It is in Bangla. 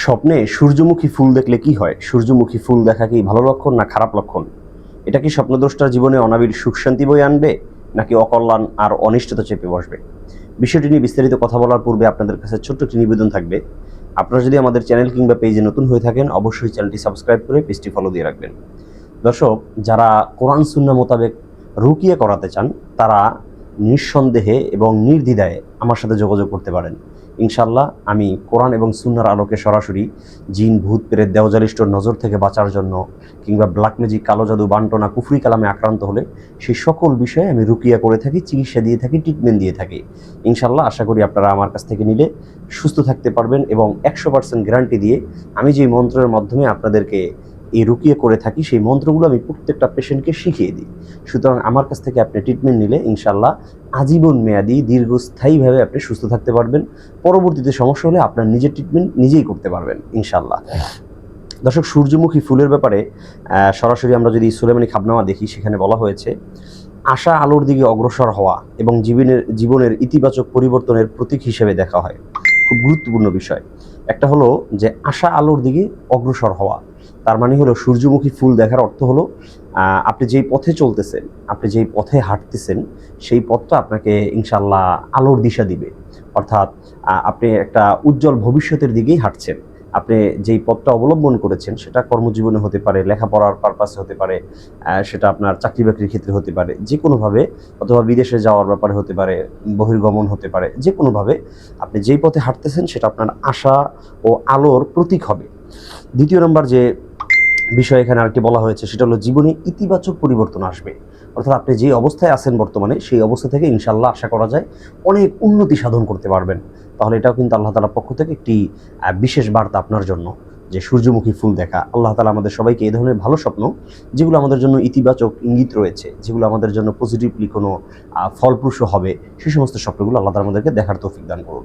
স্বপ্নে সূর্যমুখী ফুল দেখলে কি হয়? সূর্যমুখী ফুল দেখা কি ভালো লক্ষণ না খারাপ লক্ষণ? এটা কি স্বপ্নদ্রষ্টার জীবনে অনাবিল সুখ শান্তি বয়ে আনবে, নাকি অকল্যাণ আর অনিষ্টতা চেপে বসবে? বিষয়টি নিয়ে বিস্তারিত কথা বলার পূর্বে আপনাদের কাছে ছোট্ট একটি নিবেদন থাকবে। আপনারা যদি আমাদের চ্যানেল কিংবা পেজে নতুন হয়ে থাকেন, অবশ্যই চ্যানেলটি সাবস্ক্রাইব করে পেজটি ফলো দিয়ে রাখবেন। দর্শক, যারা কোরআন সুন্নাহ মোতাবেক রুকিয়া করাতে চান, তারা নিঃসন্দেহে এবং নির্দ্বিধায় আমার সাথে যোগাযোগ করতে পারেন। ইনশাল্লাহ আমি কোরআন এবং সুন্নাহর আলোকে সরাসরি জিন, ভূত, প্রেত, দেওজালিষ্টর নজর থেকে বাঁচার জন্য, কিংবা ব্ল্যাক ম্যাজিক, কালো জাদু, বান্টনা, কুফরি কালামে আক্রান্ত হলে সেই সকল বিষয়ে আমি রুকিয়া করে থাকি, চিকিৎসা দিয়ে থাকি, ট্রিটমেন্ট দিয়ে থাকি। ইনশাল্লাহ আশা করি আপনারা আমার কাছ থেকে নিলে সুস্থ থাকতে পারবেন, এবং 100% গ্যারান্টি দিয়ে আমি যে মন্ত্রের মাধ্যমে আপনাদেরকে এই রুকিয়া করে থাকি, সেই মন্ত্রগুলো আমি প্রত্যেকটা পেশেন্টকে শিখিয়ে দিই। সুতরাং আমার কাছ থেকে আপনি ট্রিটমেন্ট নিলে ইনশাল্লাহ আজীবন মেয়াদি দীর্ঘস্থায়ীভাবে আপনি সুস্থ থাকতে পারবেন। পরবর্তীতে সমস্যা হলে আপনার নিজের ট্রিটমেন্ট নিজেই করতে পারবেন ইনশাল্লাহ। দর্শক, সূর্যমুখী ফুলের ব্যাপারে সরাসরি আমরা যদি সুলেমানি খাবনামা দেখি, সেখানে বলা হয়েছে আশা আলোর দিকে অগ্রসর হওয়া এবং জীবনের ইতিবাচক পরিবর্তনের প্রতীক হিসেবে দেখা হয়। খুব গুরুত্বপূর্ণ বিষয় একটা হলো যে আশা আলোর দিকে অগ্রসর হওয়া, তার মানে হলো সূর্যমুখী ফুল দেখার অর্থ হলো আপনি যেই পথে চলতেছেন, আপনি যেই পথে হাঁটতেছেন, সেই পথটা আপনাকে ইনশাল্লাহ আলোর দিশা দিবে। অর্থাৎ আপনি একটা উজ্জ্বল ভবিষ্যতের দিকেই হাঁটছেন। আপনি যেই পথটা অবলম্বন করেছেন, সেটা কর্মজীবনে হতে পারে, লেখাপড়ার পারপাসে হতে পারে, সেটা আপনার চাকরি বাকরির ক্ষেত্রে হতে পারে, যে কোনোভাবে, অথবা বিদেশে যাওয়ার ব্যাপারে হতে পারে, বহির্গমন হতে পারে, যে কোনোভাবে আপনি যেই পথে হাঁটতেছেন সেটা আপনার আশা ও আলোর প্রতীক হবে। দ্বিতীয় নম্বর যে বিষয় এখানে আরেকটি বলা হয়েছে, সেটা হলো জীবনে ইতিবাচক পরিবর্তন আসবে। অর্থাৎ আপনি যে অবস্থায় আছেন বর্তমানে, সেই অবস্থা থেকে ইনশাল্লাহ আশা করা যায় অনেক উন্নতি সাধন করতে পারবেন। তাহলে এটাও কিন্তু আল্লাহ তাআলার পক্ষ থেকে একটি বিশেষ বার্তা আপনার জন্য, যে সূর্যমুখী ফুল দেখা। আল্লাহ তাআলা আমাদের সবাইকে এই ধরনের ভালো স্বপ্ন, যেগুলো আমাদের জন্য ইতিবাচক ইঙ্গিত রয়েছে, যেগুলো আমাদের জন্য পজিটিভলি কোনো ফলপ্রসূ হবে, সেই সমস্ত স্বপ্নগুলো আল্লাহ তাআলা আমাদেরকে দেখার তৌফিক দান করুন।